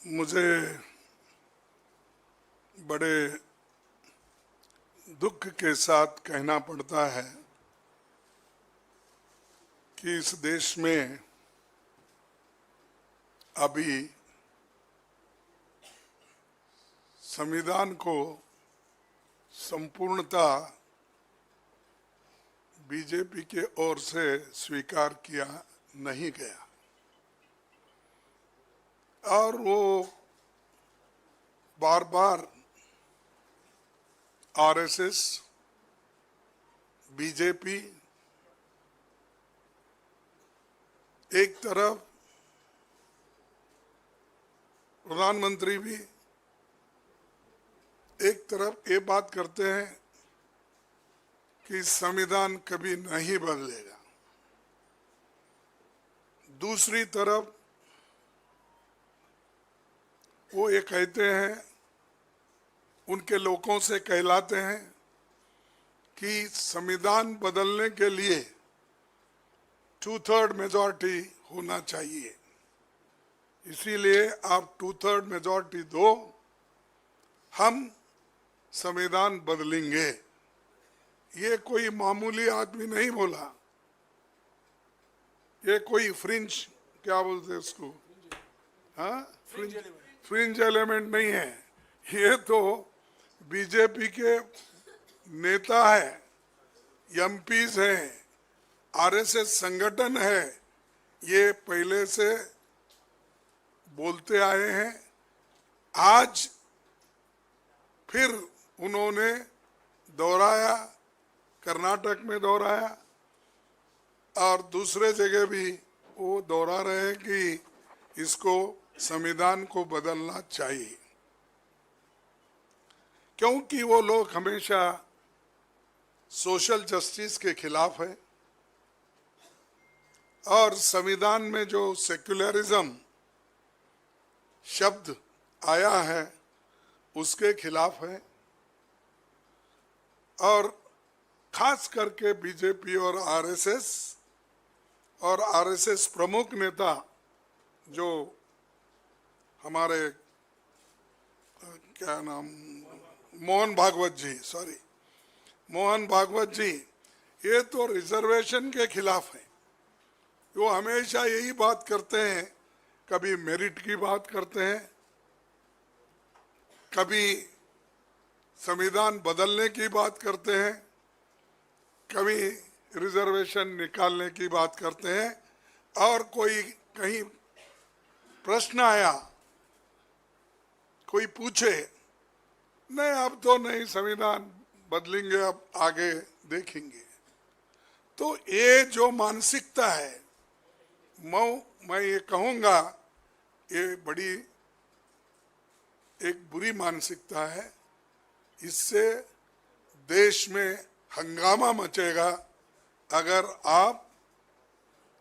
मुझे बड़े दुख के साथ कहना पड़ता है कि इस देश में अभी संविधान को संपूर्णता बीजेपी के ओर से स्वीकार किया नहीं गया और वो बार बार आरएसएस, बीजेपी एक तरफ, प्रधानमंत्री भी एक तरफ ये बात करते हैं कि संविधान कभी नहीं बदलेगा, दूसरी तरफ वो ये कहते हैं, उनके लोगों से कहलाते हैं कि संविधान बदलने के लिए 2/3 मेजॉरिटी होना चाहिए, इसीलिए आप 2/3 मेजॉरिटी दो, हम संविधान बदलेंगे। ये कोई मामूली आदमी नहीं बोला, ये कोई फ्रिंज, क्या बोलते हैं उसको, हाँ, फ्रिंज एलिमेंट नहीं है, ये तो बीजेपी के नेता है, एमपीज हैं, आरएसएस संगठन है, ये पहले से बोलते आए हैं। आज फिर उन्होंने दोहराया, कर्नाटक में दोहराया और दूसरे जगह भी वो दोहरा रहे हैं कि इसको संविधान को बदलना चाहिए, क्योंकि वो लोग हमेशा सोशल जस्टिस के खिलाफ है और संविधान में जो सेक्युलरिज्म शब्द आया है उसके खिलाफ है और खास करके बीजेपी और आरएसएस प्रमुख नेता जो हमारे क्या नाम, मोहन भागवत जी, ये तो रिजर्वेशन के खिलाफ है। वो हमेशा यही बात करते हैं, कभी मेरिट की बात करते हैं, कभी संविधान बदलने की बात करते हैं, कभी रिजर्वेशन निकालने की बात करते हैं और कोई कहीं प्रश्न आया, कोई पूछे, नहीं अब तो नहीं संविधान बदलेंगे, अब आगे देखेंगे। तो ये जो मानसिकता है, मैं ये कहूँगा, ये बड़ी एक बुरी मानसिकता है। इससे देश में हंगामा मचेगा अगर आप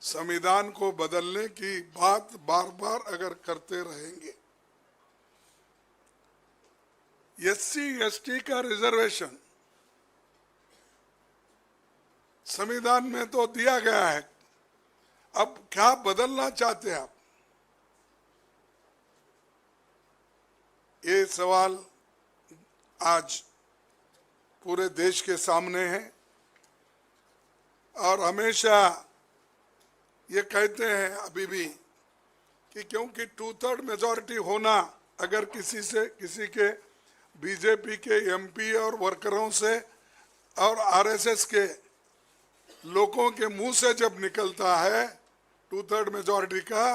संविधान को बदलने की बात बार बार अगर करते रहेंगे। एससी एसटी का रिजर्वेशन संविधान में तो दिया गया है, अब क्या बदलना चाहते हैं आप? ये सवाल आज पूरे देश के सामने है और हमेशा ये कहते हैं अभी भी कि क्योंकि 2/3 मेजॉरिटी होना अगर किसी के बीजेपी के एमपी और वर्करों से और आरएसएस के लोगों के मुंह से जब निकलता है 2/3 मेजॉरिटी का,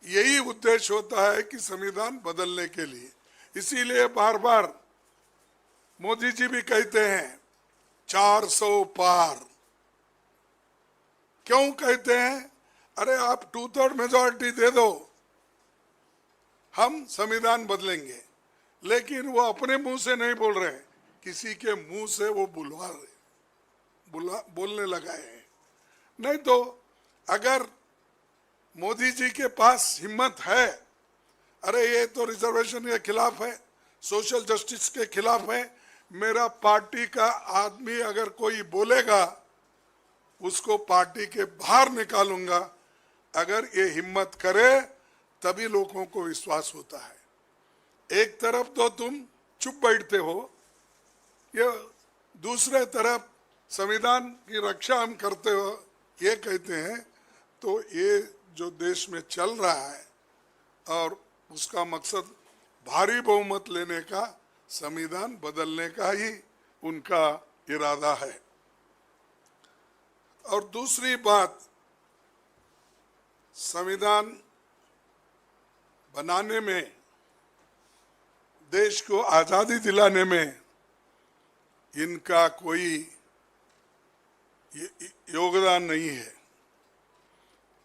यही उद्देश्य होता है कि संविधान बदलने के लिए। इसीलिए बार बार मोदी जी भी कहते हैं 400 पार। क्यों कहते हैं? अरे आप 2/3 मेजॉरिटी दे दो, हम संविधान बदलेंगे। लेकिन वो अपने मुंह से नहीं बोल रहे, किसी के मुंह से वो बोलने लगाए हैं। नहीं तो अगर मोदी जी के पास हिम्मत है, अरे ये तो रिजर्वेशन के खिलाफ है, सोशल जस्टिस के खिलाफ है, मेरा पार्टी का आदमी अगर कोई बोलेगा उसको पार्टी के बाहर निकालूंगा, अगर ये हिम्मत करे तभी लोगों को विश्वास होता है। एक तरफ तो तुम चुप बैठते हो, ये दूसरे तरफ संविधान की रक्षा हम करते हो ये कहते हैं, तो ये जो देश में चल रहा है और उसका मकसद भारी बहुमत लेने का, संविधान बदलने का ही उनका इरादा है। और दूसरी बात, संविधान बनाने में, देश को आजादी दिलाने में इनका कोई योगदान नहीं है।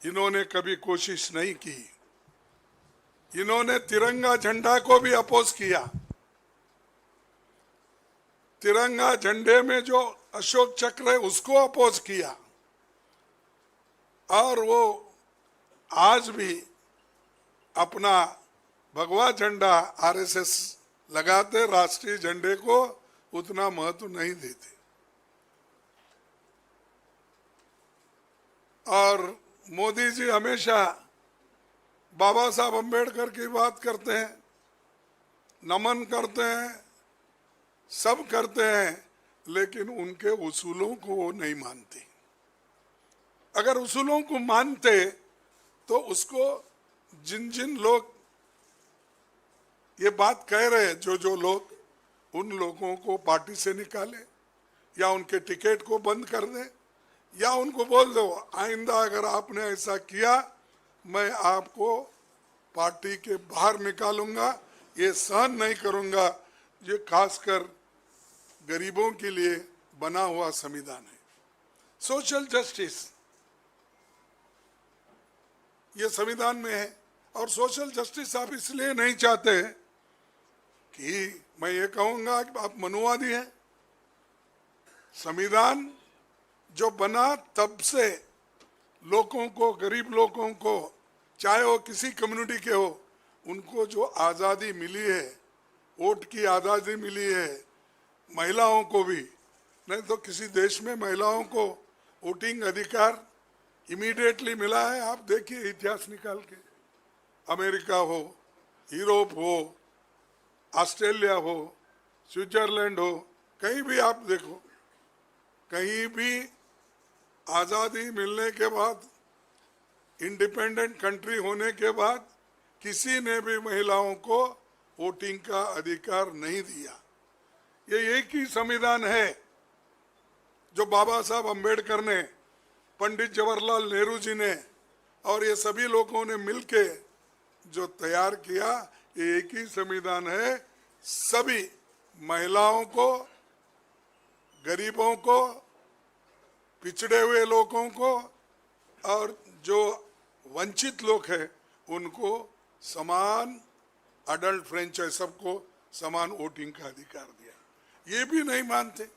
इन्होंने कभी कोशिश नहीं की। इन्होंने तिरंगा झंडा को भी अपोज किया। तिरंगा झंडे में जो अशोक चक्र है उसको अपोज किया, और वो आज भी अपना भगवा झंडा आरएसएस लगाते, राष्ट्रीय झंडे को उतना महत्व नहीं देते। और मोदी जी हमेशा बाबा साहब अम्बेडकर की बात करते हैं, नमन करते हैं, सब करते हैं, लेकिन उनके उसूलों को वो नहीं मानते। अगर उसूलों को मानते तो उसको जिन जिन लोग ये बात कह रहे हैं, जो लोग, उन लोगों को पार्टी से निकाले, या उनके टिकट को बंद कर दे, या उनको बोल दो आइंदा अगर आपने ऐसा किया मैं आपको पार्टी के बाहर निकालूंगा, ये सहन नहीं करूंगा। ये खासकर गरीबों के लिए बना हुआ संविधान है। सोशल जस्टिस ये संविधान में है, और सोशल जस्टिस आप इसलिए नहीं चाहते कि मैं ये कहूंगा कि आप मनुवादी हैं। संविधान जो बना तब से लोगों को, गरीब लोगों को, चाहे वो किसी कम्युनिटी के हो, उनको जो आज़ादी मिली है, वोट की आज़ादी मिली है, महिलाओं को भी, नहीं तो किसी देश में महिलाओं को वोटिंग अधिकार इमीडिएटली मिला है। आप देखिए इतिहास निकाल के, अमेरिका हो, यूरोप हो, ऑस्ट्रेलिया हो, स्विट्जरलैंड हो, कहीं भी आप देखो, कहीं भी आज़ादी मिलने के बाद, इंडिपेंडेंट कंट्री होने के बाद किसी ने भी महिलाओं को वोटिंग का अधिकार नहीं दिया। ये एक ही संविधान है जो बाबा साहब अम्बेडकर ने, पंडित जवाहरलाल नेहरू जी ने और ये सभी लोगों ने मिलके जो तैयार किया, ये एक ही संविधान है। सभी महिलाओं को, गरीबों को, पिछड़े हुए लोगों को और जो वंचित लोग हैं उनको समान अडल्ट फ्रेंचाइज, सबको समान वोटिंग का अधिकार दिया। ये भी नहीं मानते,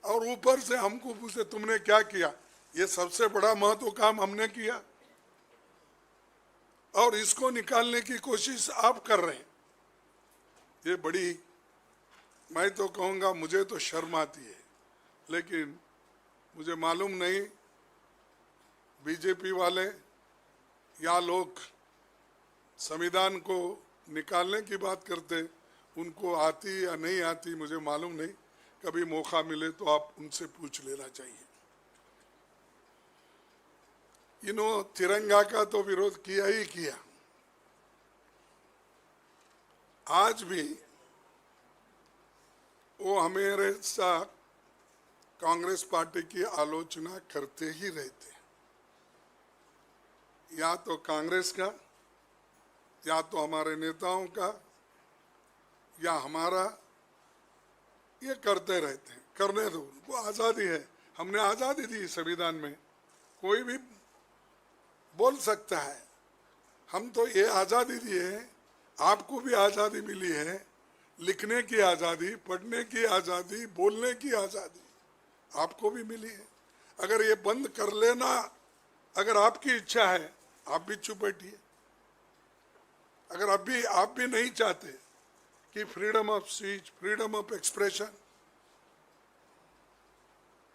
और ऊपर से हमको पूछे तुमने क्या किया। ये सबसे बड़ा महत्व काम हमने किया, और इसको निकालने की कोशिश आप कर रहे हैं। ये बड़ी, मैं तो कहूँगा मुझे तो शर्म आती है, लेकिन मुझे मालूम नहीं बीजेपी वाले या लोग संविधान को निकालने की बात करते, उनको आती या नहीं आती मुझे मालूम नहीं। कभी मौका मिले तो आप उनसे पूछ लेना चाहिए। इन्होंने तिरंगा का तो विरोध किया ही किया। आज भी वो हमेशा कांग्रेस पार्टी की आलोचना करते ही रहते हैं, या तो कांग्रेस का, या तो हमारे नेताओं का, या हमारा। ये करते रहते हैं, करने दो, उनको आज़ादी है। हमने आज़ादी दी संविधान में, कोई भी बोल सकता है। हम तो ये आज़ादी दिए, आपको भी आज़ादी मिली है, लिखने की आज़ादी, पढ़ने की आज़ादी, बोलने की आज़ादी आपको भी मिली है। अगर ये बंद कर लेना, अगर आपकी इच्छा है, आप भी चुप बैठिए। अगर आप भी नहीं चाहते कि freedom of speech, freedom of expression,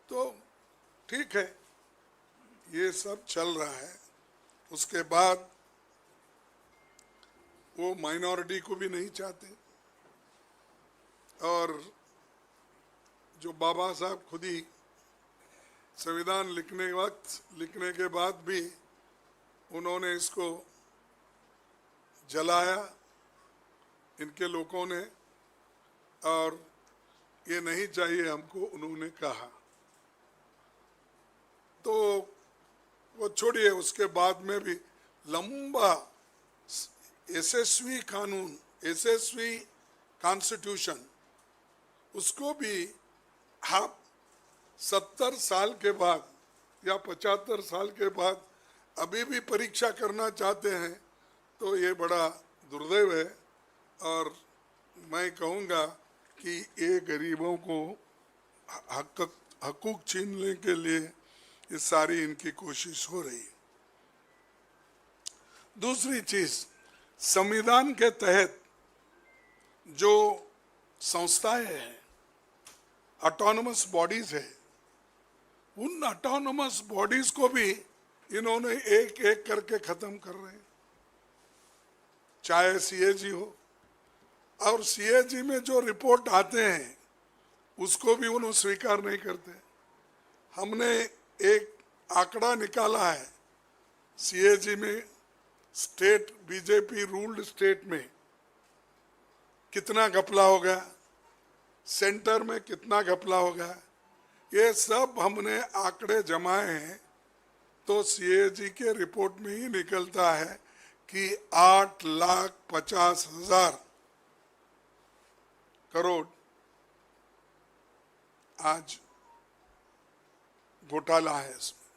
तो ठीक है, ये सब चल रहा है। उसके बाद वो माइनॉरिटी को भी नहीं चाहते। और जो बाबा साहब खुद ही संविधान लिखने के बाद भी उन्होंने इसको जलाया इनके लोगों ने, और ये नहीं चाहिए हमको, उन्होंने कहा। तो वो छोड़िए, उसके बाद में भी लंबा यशस्वी कानून, यशस्वी कॉन्स्टिट्यूशन, उसको भी आप 70 साल के बाद या 75 साल के बाद अभी भी परीक्षा करना चाहते हैं, तो ये बड़ा दुर्दैव है। और मैं कहूँगा कि ये गरीबों को हकूक छीनने के लिए ये सारी इनकी कोशिश हो रही है। दूसरी चीज, संविधान के तहत जो संस्थाएं हैं, ऑटोनमस बॉडीज है, उन ऑटोनमस बॉडीज को भी इन्होंने एक एक करके खत्म कर रहे हैं। चाहे सीएजी हो, और सीएजी में जो रिपोर्ट आते हैं उसको भी उन्होंने स्वीकार नहीं करते। हमने एक आंकड़ा निकाला है, सीएजी में स्टेट, बीजेपी रूल्ड स्टेट में कितना घपला हो गया, सेंटर में कितना घपला हो गया, ये सब हमने आंकड़े जमाए हैं। तो सीएजी के रिपोर्ट में ही निकलता है कि 8,50,000 करोड़ आज घोटाला है इसमें,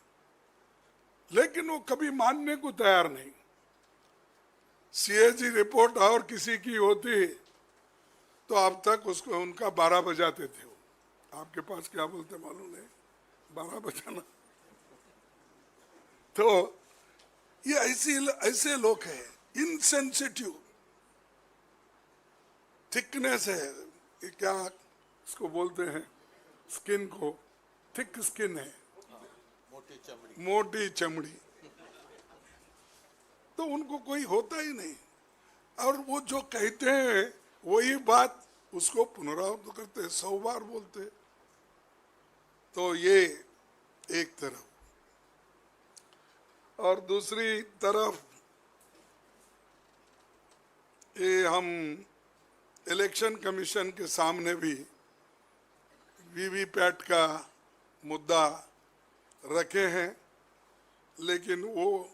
लेकिन वो कभी मानने को तैयार नहीं। सीएजी रिपोर्ट और किसी की होती तो अब तक उसको उनका 12 बजाते थे। वो आपके पास क्या बोलते मालूम नहीं, 12 बजाना। तो ये ऐसे लोग हैं, इनसेंसिटिव, थिकनेस है, ये क्या इसको बोलते हैं, स्किन को, थिक स्किन है, मोटी चमड़ी, तो उनको कोई होता ही नहीं। और वो जो कहते हैं वही बात उसको पुनरावृत्त करते, 100 बार बोलते। तो ये एक तरफ, और दूसरी तरफ ये हम इलेक्शन कमीशन के सामने भी वीवीपैट का मुद्दा रखे हैं, लेकिन वो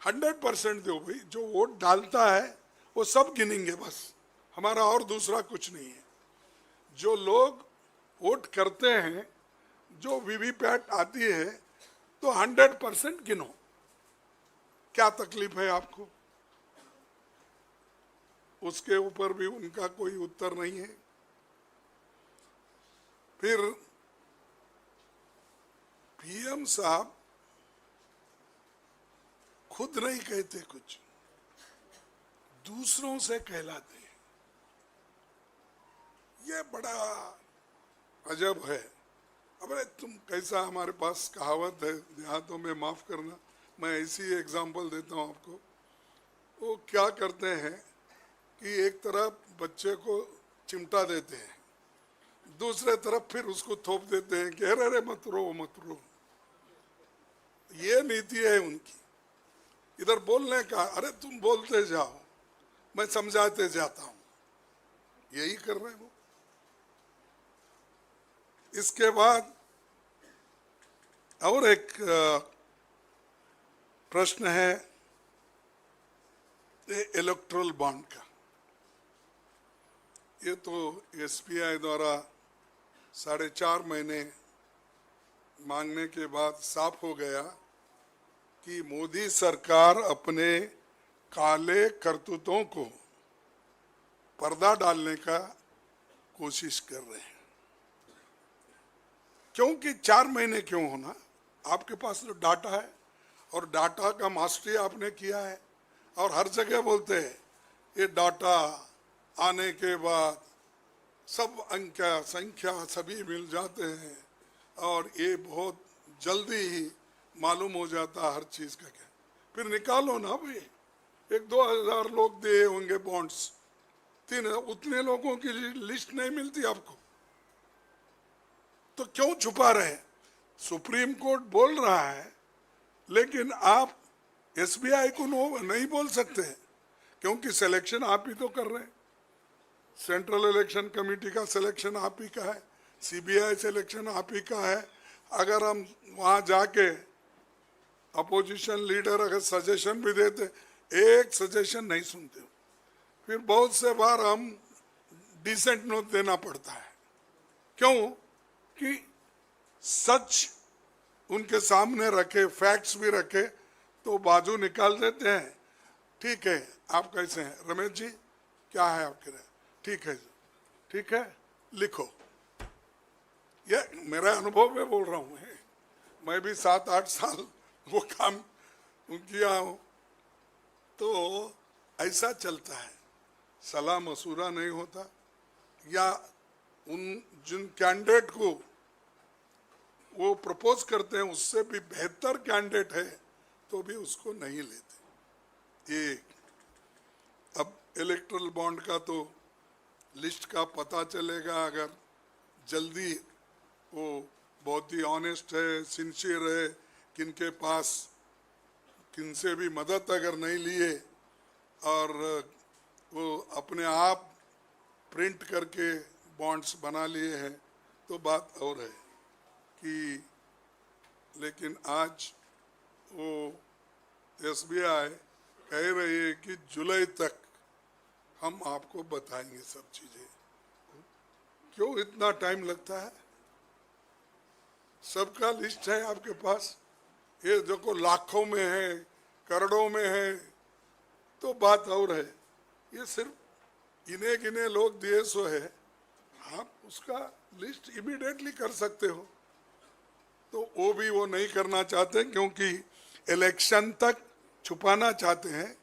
100% दो भाई, जो वोट डालता है वो सब गिनेंगे, बस हमारा और दूसरा कुछ नहीं है। जो लोग वोट करते हैं, जो वीवीपैट आती है, तो 100% गिनो। क्या तकलीफ है आपको? उसके ऊपर भी उनका कोई उत्तर नहीं है। फिर पीएम साहब खुद नहीं कहते कुछ, दूसरों से कहलाते हैं। ये बड़ा अजब है। अबे तुम कैसा, हमारे पास कहावत है देहातों में, माफ करना मैं ऐसी एग्जांपल देता हूँ आपको। वो क्या करते हैं कि एक तरफ बच्चे को चिमटा देते हैं, दूसरे तरफ फिर उसको थोप देते हैं कि अरे मत रो मत रो। ये नीति है उनकी। इधर बोलने का, अरे तुम बोलते जाओ, मैं समझाते जाता हूं, यही कर रहे हैं वो। इसके बाद और एक प्रश्न है इलेक्टोरल बॉन्ड का। ये तो एसबीआई द्वारा 4.5 महीने मांगने के बाद साफ हो गया कि मोदी सरकार अपने काले करतूतों को पर्दा डालने का कोशिश कर रहे हैं। क्योंकि 4 महीने क्यों होना, आपके पास तो डाटा है, और डाटा का मास्टरी आपने किया है, और हर जगह बोलते हैं ये डाटा आने के बाद सब संख्या सभी मिल जाते हैं, और ये बहुत जल्दी ही मालूम हो जाता हर चीज का। क्या फिर निकालो ना भाई, 1-2 हजार लोग दिए होंगे बॉन्ड्स, 3 उतने लोगों की लिस्ट नहीं मिलती आपको, तो क्यों छुपा रहे? सुप्रीम कोर्ट बोल रहा है, लेकिन आप एसबीआई को नहीं बोल सकते, क्योंकि सिलेक्शन आप ही तो कर रहे हैं। सेंट्रल इलेक्शन कमेटी का सिलेक्शन आप ही का है, सीबीआई सिलेक्शन आप ही का है। अगर हम वहां जाके अपोजिशन लीडर अगर सजेशन भी देते, एक सजेशन नहीं सुनते, फिर बहुत से बार हम डिसेंट नोट देना पड़ता है। क्यों? कि सच उनके सामने रखे, फैक्ट्स भी रखे, तो बाजू निकाल देते हैं। ठीक है, आप कैसे हैं रमेश जी, क्या है आपके राय? ठीक है, ठीक है, लिखो। ये मेरा अनुभव में बोल रहा हूँ, मैं भी 7-8 साल वो काम किया हूँ, तो ऐसा चलता है, सलाह मशूरा नहीं होता, या उन जिन कैंडिडेट को वो प्रपोज करते हैं उससे भी बेहतर कैंडिडेट है तो भी उसको नहीं लेते। ये अब इलेक्ट्रल बॉन्ड का तो लिस्ट का पता चलेगा, अगर जल्दी वो बहुत ही ऑनेस्ट है, सिंसियर है, किनके पास किनसे भी मदद अगर नहीं लिए और वो अपने आप प्रिंट करके बॉन्ड्स बना लिए हैं तो बात और है कि, लेकिन आज वो एसबीआई कह रही है कि जुलाई तक हम आपको बताएंगे सब चीजें। क्यों इतना टाइम लगता है? सबका लिस्ट है आपके पास, ये देखो लाखों में है, करोड़ों में है, तो बात और है। ये सिर्फ गिने गिने लोग दिए सो है, आप उसका लिस्ट इमीडिएटली कर सकते हो, तो वो भी वो नहीं करना चाहते क्योंकि इलेक्शन तक छुपाना चाहते हैं,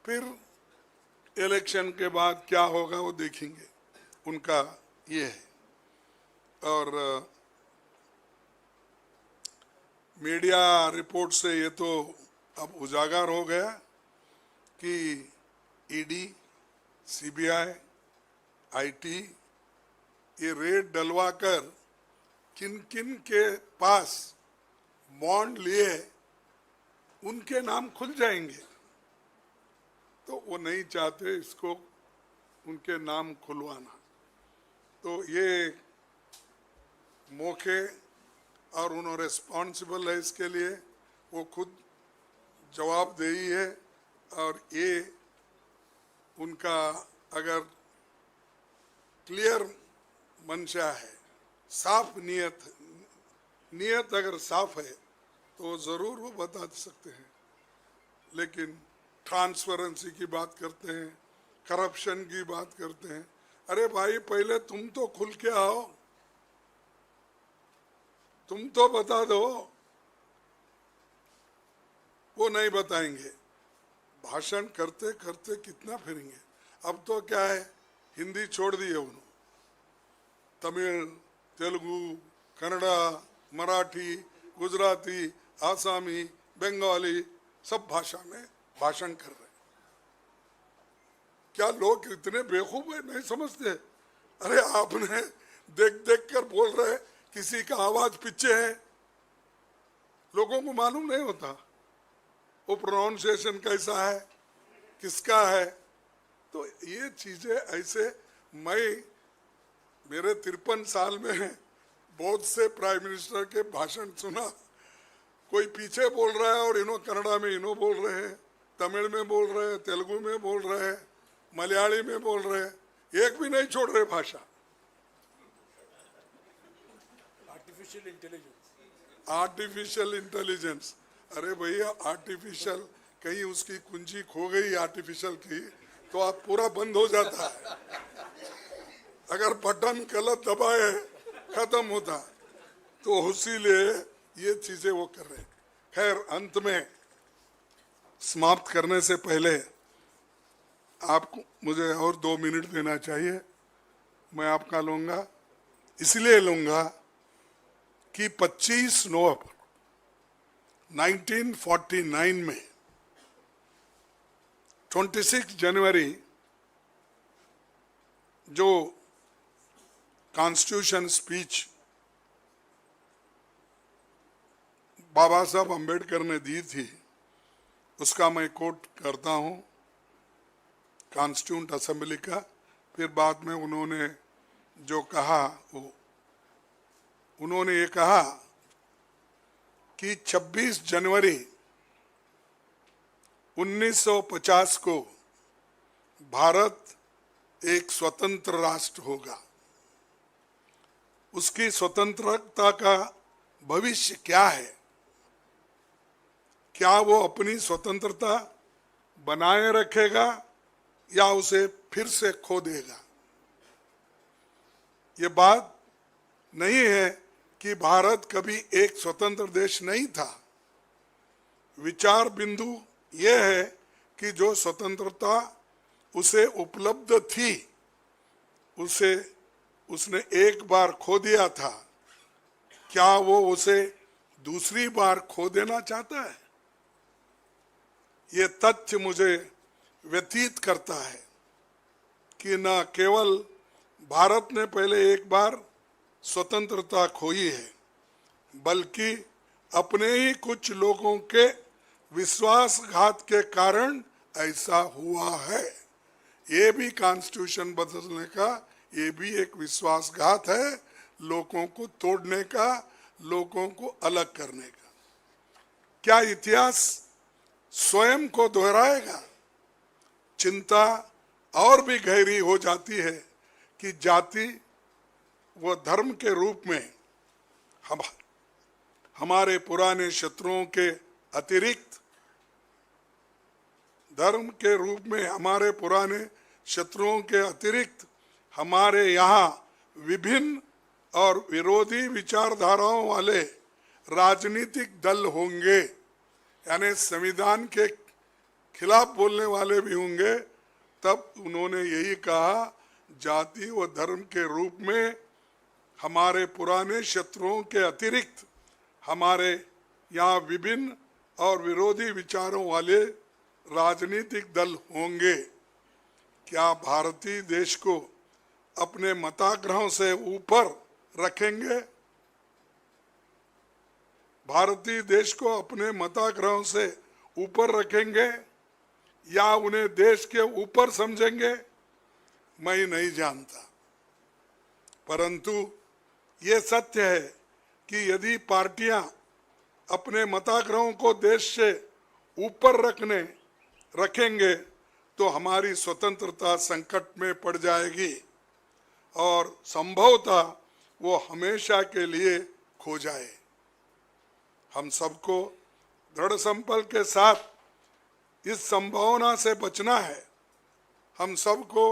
फिर इलेक्शन के बाद क्या होगा वो देखेंगे, उनका ये है। और मीडिया रिपोर्ट से ये तो अब उजागर हो गया कि ईडी, सीबीआई, आईटी ये रेड डलवाकर किन किन के पास बॉन्ड लिए उनके नाम खुल जाएंगे, तो वो नहीं चाहते इसको उनके नाम खुलवाना। तो ये मौके और उन्होंने रिस्पॉन्सिबल है इसके लिए, वो खुद जवाबदेही है, और ये उनका अगर क्लियर मंशा है, साफ नीयत अगर साफ है तो जरूर वो बता सकते हैं। लेकिन ट्रांसपेरेंसी की बात करते हैं, करप्शन की बात करते हैं, अरे भाई पहले तुम तो खुल के आओ, तुम तो बता दो। वो नहीं बताएंगे, भाषण करते करते कितना फिरेंगे। अब तो क्या है, हिंदी छोड़ दी है उन्होंने, तमिल, तेलुगु, कन्नड़ा, मराठी, गुजराती, आसामी, बंगाली, सब भाषा में भाषण कर रहे हैं। क्या लोग इतने बेवकूफ है, नहीं समझते? अरे आपने देख देख कर बोल रहे, किसी का आवाज पीछे है, लोगों को मालूम नहीं होता वो प्रोनाउंसिएशन कैसा है, किसका है। तो ये चीजें ऐसे, मैं मेरे 53 साल में बहुत से प्राइम मिनिस्टर के भाषण सुना, कोई पीछे बोल रहा है और इन्हों कन्नड़ा में इन्हों बोल रहे हैं, तमिल में बोल रहे हैं, तेलुगु में बोल रहे हैं, मलयाली में बोल रहे हैं, एक भी नहीं छोड़ रहे भाषा। आर्टिफिशियल इंटेलिजेंस, अरे भैया आर्टिफिशियल, कहीं उसकी कुंजी खो गई आर्टिफिशियल की तो आप पूरा बंद हो जाता है, अगर बटन गलत दबाए खत्म होता। तो इसीलिए ये चीजें वो कर रहे हैं। खैर, अंत में समाप्त करने से पहले आपको मुझे और 2 मिनट देना चाहिए, मैं आपका लूंगा, इसलिए लूंगा कि 25 नवंबर 1949 में 26 जनवरी जो कॉन्स्टिट्यूशन स्पीच बाबा साहब अम्बेडकर ने दी थी, उसका मैं कोट करता हूं कॉन्स्टिट्यूंट असेंबली का। फिर बाद में उन्होंने जो कहा उन्होंने ये कहा कि 26 जनवरी 1950 को भारत एक स्वतंत्र राष्ट्र होगा। उसकी स्वतंत्रता का भविष्य क्या है? क्या वो अपनी स्वतंत्रता बनाए रखेगा या उसे फिर से खो देगा? ये बात नहीं है कि भारत कभी एक स्वतंत्र देश नहीं था। विचार बिंदु ये है कि जो स्वतंत्रता उसे उपलब्ध थी उसने एक बार खो दिया था, क्या वो उसे दूसरी बार खो देना चाहता है? ये तथ्य मुझे व्यतीत करता है कि न केवल भारत ने पहले एक बार स्वतंत्रता खोई है, बल्कि अपने ही कुछ लोगों के विश्वासघात के कारण ऐसा हुआ है। ये भी कॉन्स्टिट्यूशन बदलने का ये भी एक विश्वासघात है, लोगों को तोड़ने का, लोगों को अलग करने का। क्या इतिहास स्वयं को दोहराएगा? चिंता और भी गहरी हो जाती है कि जाति व धर्म के रूप में हमारे पुराने शत्रुओं के अतिरिक्त धर्म के रूप में हमारे पुराने शत्रुओं के अतिरिक्त हमारे यहाँ विभिन्न और विरोधी विचारधाराओं वाले राजनीतिक दल होंगे, यानी संविधान के खिलाफ बोलने वाले भी होंगे। तब उन्होंने यही कहा, जाति व धर्म के रूप में हमारे पुराने शत्रुओं के अतिरिक्त हमारे यहाँ विभिन्न और विरोधी विचारों वाले राजनीतिक दल होंगे। क्या भारतीय देश को अपने मताग्रहों से ऊपर रखेंगे? भारतीय देश को अपने मताग्रहों से ऊपर रखेंगे या उन्हें देश के ऊपर समझेंगे? मैं नहीं जानता, परंतु ये सत्य है कि यदि पार्टियां अपने मताग्रहों को देश से ऊपर रखेंगे तो हमारी स्वतंत्रता संकट में पड़ जाएगी और संभवतः वो हमेशा के लिए खो जाए। हम सबको दृढ़ संकल्प के साथ इस संभावना से बचना है। हम सबको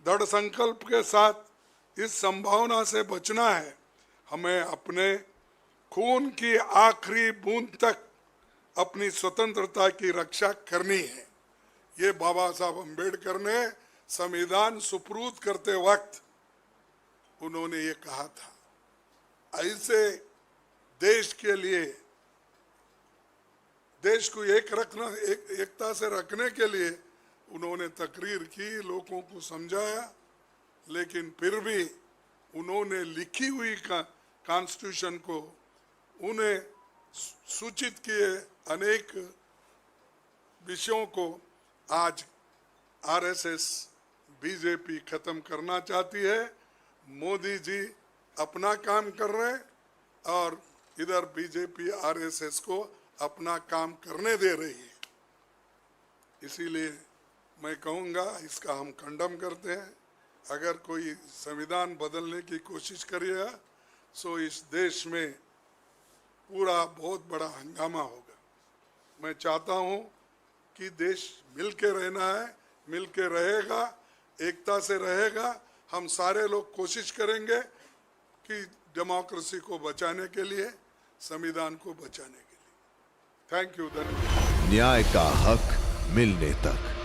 दृढ़ संकल्प के साथ इस संभावना से बचना है। हमें अपने खून की आखिरी बूंद तक अपनी स्वतंत्रता की रक्षा करनी है। ये बाबा साहब अम्बेडकर ने संविधान सुपुर्द करते वक्त उन्होंने ये कहा था। ऐसे देश के लिए, देश को एकता से रखने के लिए उन्होंने तकरीर की, लोगों को समझाया, लेकिन फिर भी उन्होंने लिखी हुई कॉन्स्टिट्यूशन को उन्हें सूचित किए अनेक विषयों को आज आरएसएस बीजेपी खत्म करना चाहती है। मोदी जी अपना काम कर रहे हैं और इधर बीजेपी आरएसएस को अपना काम करने दे रही है। इसीलिए मैं कहूँगा, इसका हम कंडम करते हैं। अगर कोई संविधान बदलने की कोशिश करेगा तो इस देश में पूरा बहुत बड़ा हंगामा होगा। मैं चाहता हूँ कि देश मिल के रहना है, मिल के रहेगा, एकता से रहेगा। हम सारे लोग कोशिश करेंगे कि डेमोक्रेसी को बचाने के लिए, संविधान को बचाने के लिए। Thank you. धन्यवाद। न्याय का हक मिलने तक।